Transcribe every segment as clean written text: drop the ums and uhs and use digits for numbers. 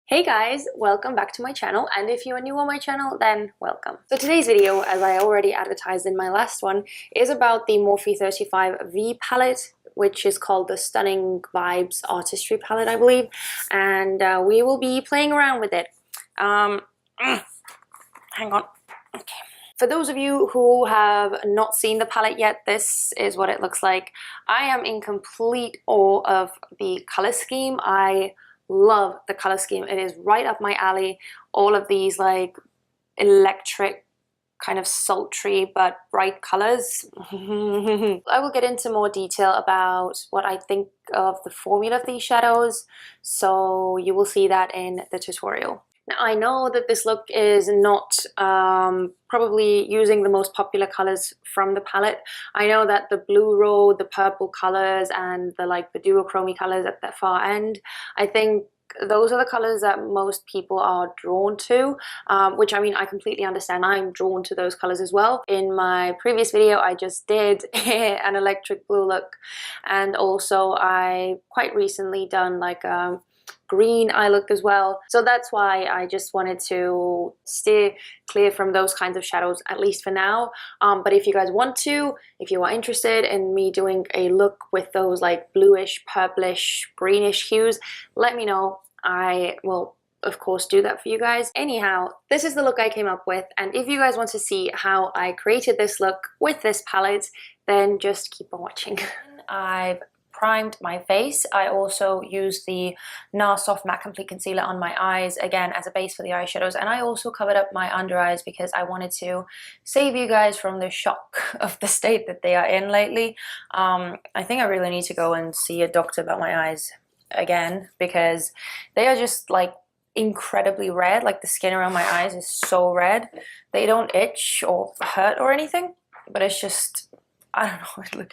Hey guys, welcome back to my channel, and if you are new on my channel, then welcome. So today's video, as I already advertised in my last one, is about the Morphe 35V palette, which is called the Stunning Vibes Artistry palette, I believe, and we will be playing around with it. Hang on. Okay. For those of you who have not seen the palette yet, this is what it looks like. I am in complete awe of the color scheme. I love the color scheme. It is right up my alley. All of these like electric kind of sultry but bright colors. I will get into more detail about what I think of the formula of these shadows, so you will see that in the tutorial. Now, I know that this look is not probably using the most popular colors from the palette. I know that the blue road, the purple colors, and the duochrome colors at the far end, I think those are the colors that most people are drawn to, which I mean, I completely understand. I'm drawn to those colors as well. In my previous video, I just did an electric blue look, and also I quite recently done like a green eye look as well, so that's why I just wanted to steer clear from those kinds of shadows, at least for now. But if you guys want to, if you are interested in me doing a look with those like bluish, purplish, greenish hues, let me know. I will of course do that for you guys. Anyhow, this is the look I came up with, and if you guys want to see how I created this look with this palette, then just keep on watching. I've primed my face. I also used the Nars Soft Matte Complete Concealer on my eyes, again as a base for the eyeshadows, and I also covered up my under eyes because I wanted to save you guys from the shock of the state that they are in lately. I think I really need to go and see a doctor about my eyes again, because they are just like incredibly red. Like the skin around my eyes is so red. They don't itch or hurt or anything, but it's just, I don't know,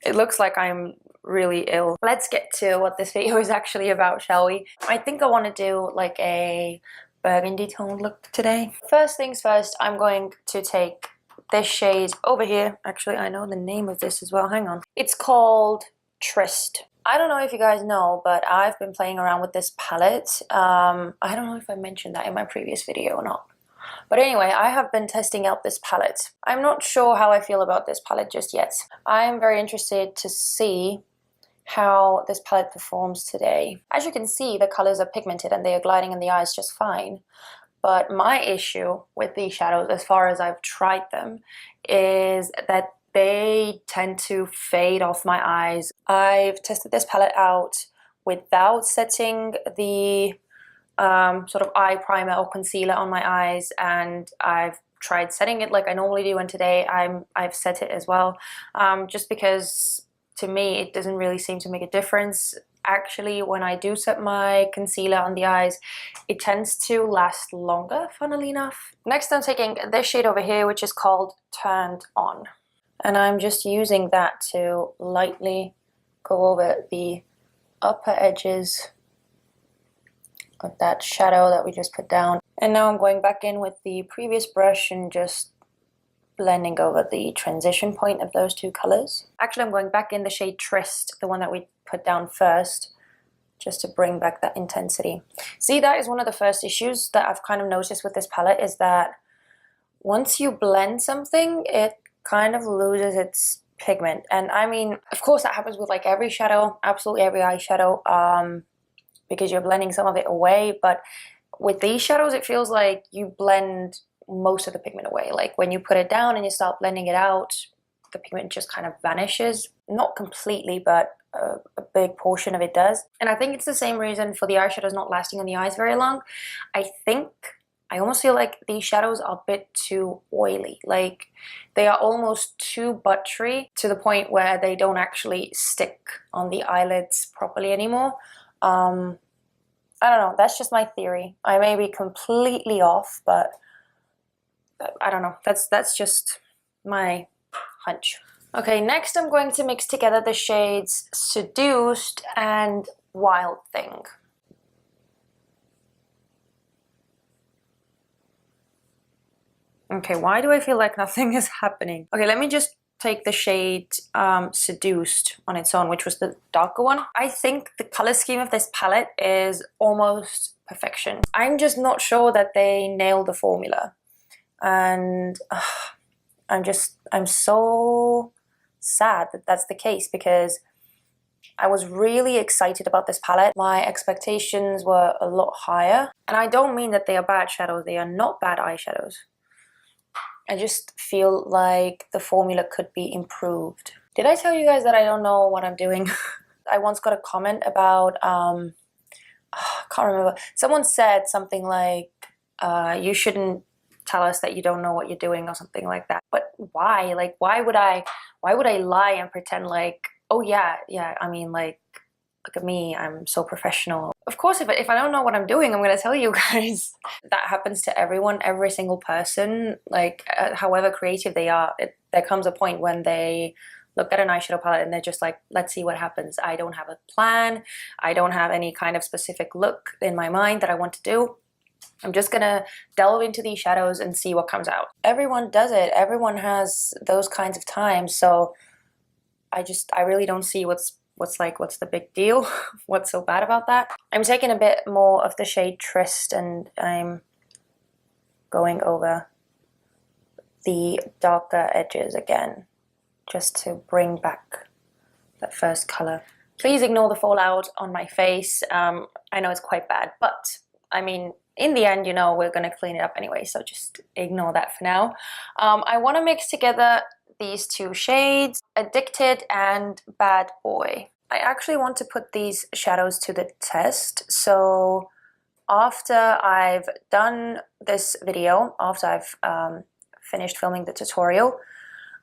it looks like I'm really ill. Let's get to what this video is actually about, shall we? I think I want to do like a burgundy toned look today. First things first, I'm going to take this shade over here. Actually, I know the name of this as well. Hang on. It's called Tryst. I don't know if you guys know, but I've been playing around with this palette. I don't know if I mentioned that in my previous video or not. But anyway, I have been testing out this palette. I'm not sure how I feel about this palette just yet. I'm very interested to see how this palette performs today. As you can see, the colors are pigmented and they are gliding in the eyes just fine. But my issue with these shadows, as far as I've tried them, is that they tend to fade off my eyes. I've tested this palette out without setting the sort of eye primer or concealer on my eyes, and I've tried setting it like I normally do, and today I've set it as well, just because to me it doesn't really seem to make a difference. Actually, when I do set my concealer on the eyes, it tends to last longer, funnily enough. Next, I'm taking this shade over here, which is called Turned On, and I'm just using that to lightly go over the upper edges of that shadow that we just put down. And now I'm going back in with the previous brush and just blending over the transition point of those two colors. Actually, I'm going back in the shade Tryst, the one that we put down first, just to bring back that intensity. See, that is one of the first issues that I've kind of noticed with this palette, is that once you blend something, it kind of loses its pigment. And I mean, of course that happens with like every shadow, absolutely every eyeshadow, because you're blending some of it away. But with these shadows, it feels like you blend most of the pigment away. Like when you put it down and you start blending it out, the pigment just kind of vanishes. Not completely, but a big portion of it does. And I think it's the same reason for the eyeshadows not lasting on the eyes very long. I almost feel like these shadows are a bit too oily. Like they are almost too buttery to the point where they don't actually stick on the eyelids properly anymore. I don't know, that's just my theory. I may be completely off, but I don't know, that's just my hunch. Okay, next I'm going to mix together the shades Seduced and Wild Thing. Okay, why do I feel like nothing is happening? Okay, let me just take the shade Seduced on its own, which was the darker one. I think the color scheme of this palette is almost perfection. I'm just not sure that they nailed the formula. And I'm so sad that that's the case, because I was really excited about this palette. My expectations were a lot higher. And I don't mean that they are bad shadows. They are not bad eyeshadows. I just feel like the formula could be improved. Did I tell you guys that I don't know what I'm doing? I once got a comment about, I can't remember. Someone said something like, you shouldn't tell us that you don't know what you're doing or something like that. But why? Like, why would I lie and pretend like, oh yeah, I mean, like, look at me, I'm so professional. Of course, if I don't know what I'm doing, I'm gonna tell you guys. That happens to everyone, every single person. Like, however creative they are, there comes a point when they look at an eyeshadow palette and they're just like, let's see what happens. I don't have a plan. I don't have any kind of specific look in my mind that I want to do. I'm just gonna delve into these shadows and see what comes out. Everyone does it. Everyone has those kinds of times. So I really don't see what's the big deal? What's so bad about that? I'm taking a bit more of the shade Tryst and I'm going over the darker edges again, just to bring back that first color. Please ignore the fallout on my face. I know it's quite bad, but I mean, in the end, you know, we're gonna clean it up anyway, so just ignore that for now. I wanna mix together these two shades, Addicted and Bad Boy. I actually want to put these shadows to the test, so after I've done this video, after I've finished filming the tutorial,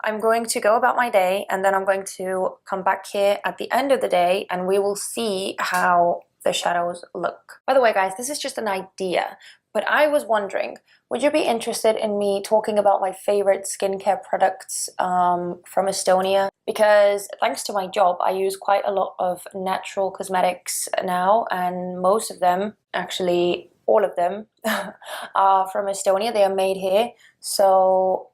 I'm going to go about my day and then I'm going to come back here at the end of the day and we will see how the shadows look. By the way, guys, this is just an idea, but I was wondering, would you be interested in me talking about my favorite skincare products from Estonia? Because thanks to my job, I use quite a lot of natural cosmetics now, and most of them, actually all of them, are from Estonia. They are made here. So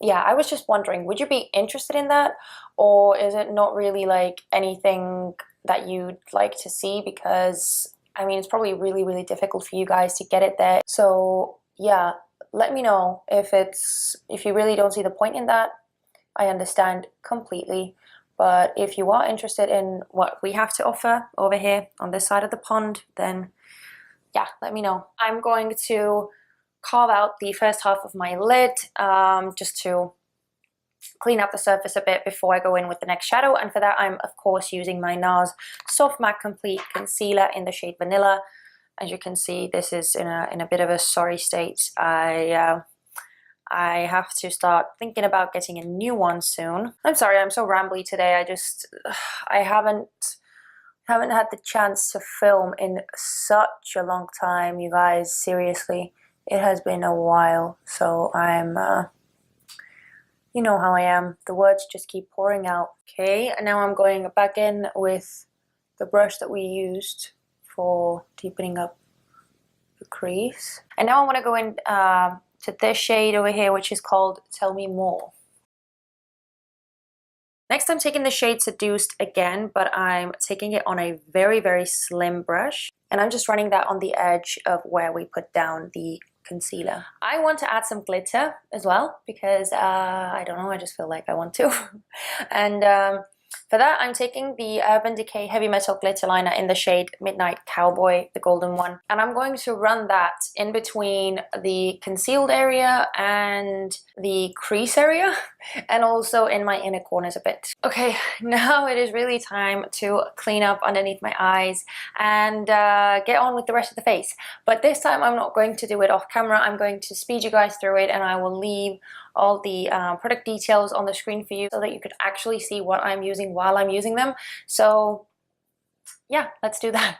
yeah, I was just wondering, would you be interested in that? Or is it not really like anything that you'd like to see? Because I mean, it's probably really, really difficult for you guys to get it there. So yeah, let me know if you really don't see the point in that. I understand completely. But if you are interested in what we have to offer over here on this side of the pond, then yeah, let me know. I'm going to carve out the first half of my lid just to clean up the surface a bit before I go in with the next shadow, and for that I'm of course using my Nars Soft Matte Complete Concealer in the shade Vanilla. As you can see, this is in a bit of a sorry state. I have to start thinking about getting a new one soon. I'm sorry, I'm so rambly today. I haven't had the chance to film in such a long time, you guys. Seriously, it has been a while, so I'm you know how I am. The words just keep pouring out. Okay, and now I'm going back in with the brush that we used for deepening up the crease. And now I want to go in to this shade over here, which is called Tell Me More. Next, I'm taking the shade Seduced again, but I'm taking it on a very, very slim brush. And I'm just running that on the edge of where we put down the concealer. I want to add some glitter as well because I don't know, I just feel like I want to. And for that, I'm taking the Urban Decay Heavy Metal Glitter Liner in the shade Midnight Cowboy, the golden one. And I'm going to run that in between the concealed area and the crease area, and also in my inner corners a bit. Okay, now it is really time to clean up underneath my eyes and get on with the rest of the face. But this time I'm not going to do it off camera. I'm going to speed you guys through it, and I will leave all the product details on the screen for you so that you could actually see what I'm using while I'm using them. So yeah, let's do that.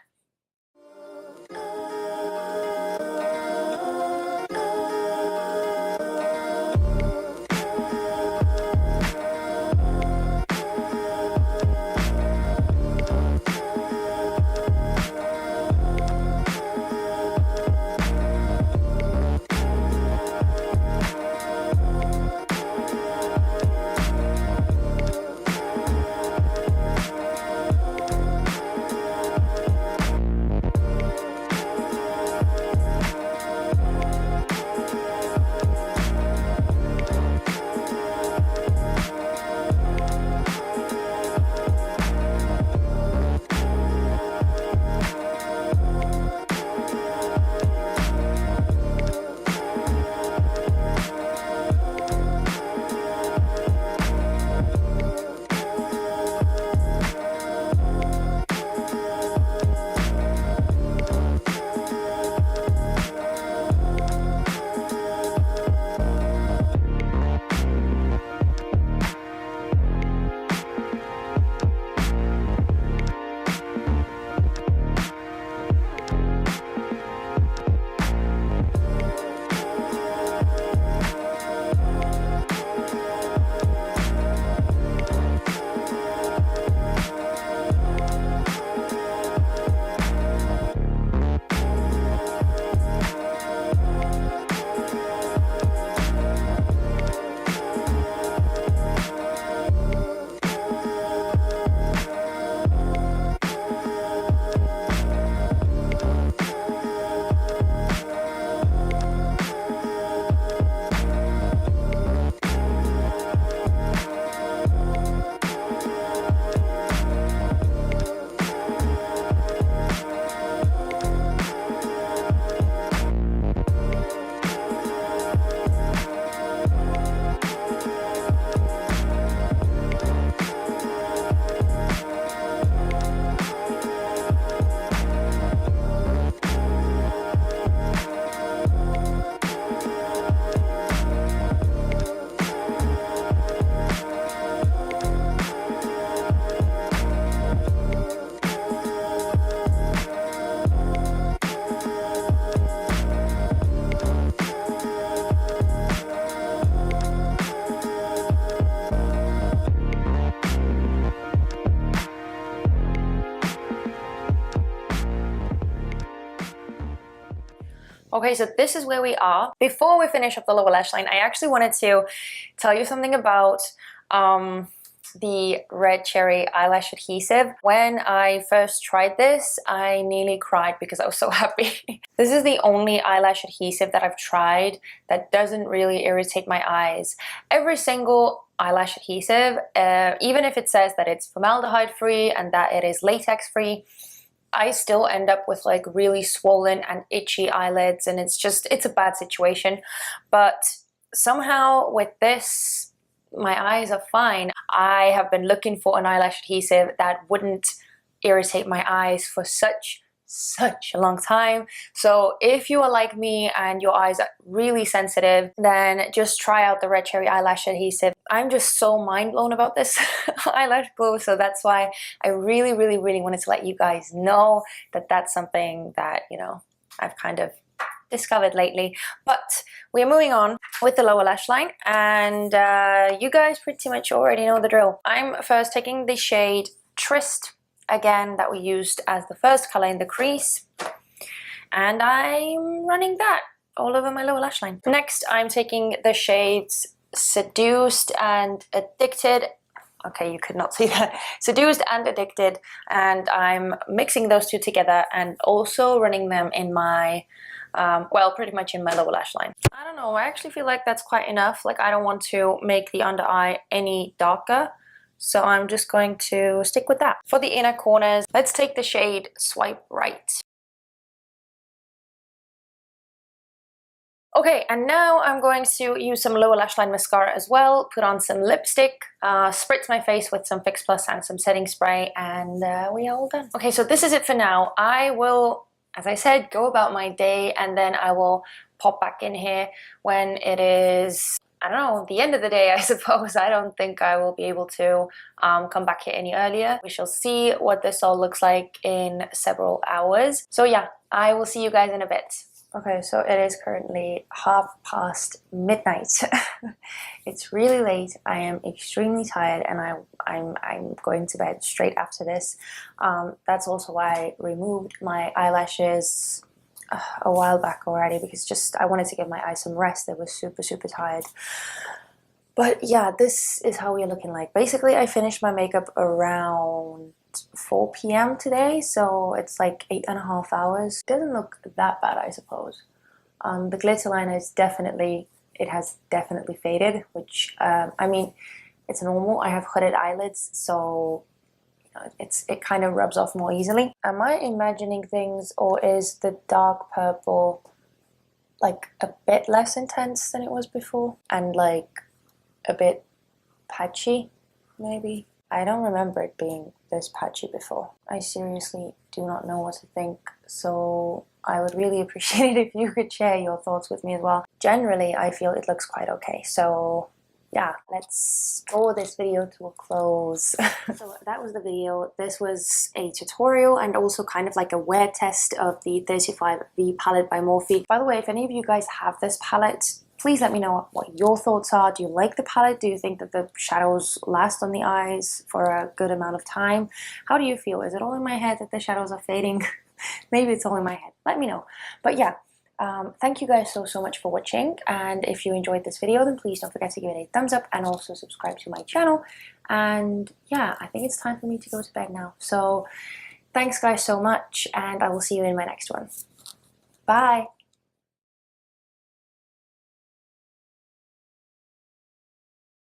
Okay, so this is where we are. Before we finish up the lower lash line, I actually wanted to tell you something about the Red Cherry eyelash adhesive. When I first tried this, I nearly cried because I was so happy. This is the only eyelash adhesive that I've tried that doesn't really irritate my eyes. Every single eyelash adhesive, even if it says that it's formaldehyde free and that it is latex free, I still end up with like really swollen and itchy eyelids, and it's a bad situation. But somehow with this, my eyes are fine. I have been looking for an eyelash adhesive that wouldn't irritate my eyes for such a long time. So if you are like me and your eyes are really sensitive, then just try out the Red Cherry eyelash adhesive. I'm just so mind blown about this eyelash glue, so that's why I really wanted to let you guys know that that's something that, you know, I've kind of discovered lately. But we're moving on with the lower lash line, and you guys pretty much already know the drill. I'm first taking the shade Tryst, again, that we used as the first color in the crease, and I'm running that all over my lower lash line. Next, I'm taking the shades Seduced and Addicted. Okay, you could not see that. Seduced and Addicted, and I'm mixing those two together and also running them in my well, pretty much in my lower lash line. I don't know, I actually feel like that's quite enough. Like, I don't want to make the under eye any darker, so I'm just going to stick with that. For the inner corners, let's take the shade Swipe Right. Okay, and now I'm going to use some lower lash line mascara as well, put on some lipstick, spritz my face with some Fix Plus and some setting spray, and we are all done. Okay, so this is it for now. I will, as I said, go about my day, and then I will pop back in here when it is, I don't know, the end of the day, I suppose. I don't think I will be able to come back here any earlier. We shall see what this all looks like in several hours. So yeah, I will see you guys in a bit. Okay, so it is currently midnight. It's really late. I am extremely tired, and I'm going to bed straight after this. That's also why I removed my eyelashes a while back already, because just I wanted to give my eyes some rest. They were super tired. But yeah, this is how we're looking like. Basically, I finished my makeup around 4 p.m. today, so it's like 8.5 hours. Doesn't look that bad, I suppose. The glitter liner is has definitely faded, which I mean, it's normal. I have hooded eyelids, so you know, it kind of rubs off more easily. Am I imagining things, or is the dark purple like a bit less intense than it was before, and like a bit patchy, maybe? I don't remember it being this patchy before. I seriously do not know what to think, so I would really appreciate it if you could share your thoughts with me as well. Generally, I feel it looks quite okay, so yeah, let's draw this video to a close. So that was the video. This was a tutorial and also kind of like a wear test of the 35V palette by Morphe. By the way, if any of you guys have this palette, please let me know what your thoughts are. Do you like the palette? Do you think that the shadows last on the eyes for a good amount of time? How do you feel? Is it all in my head that the shadows are fading? Maybe it's all in my head. Let me know. But yeah, thank you guys so much for watching. And if you enjoyed this video, then please don't forget to give it a thumbs up and also subscribe to my channel. And yeah, I think it's time for me to go to bed now. So thanks guys so much, and I will see you in my next one. Bye!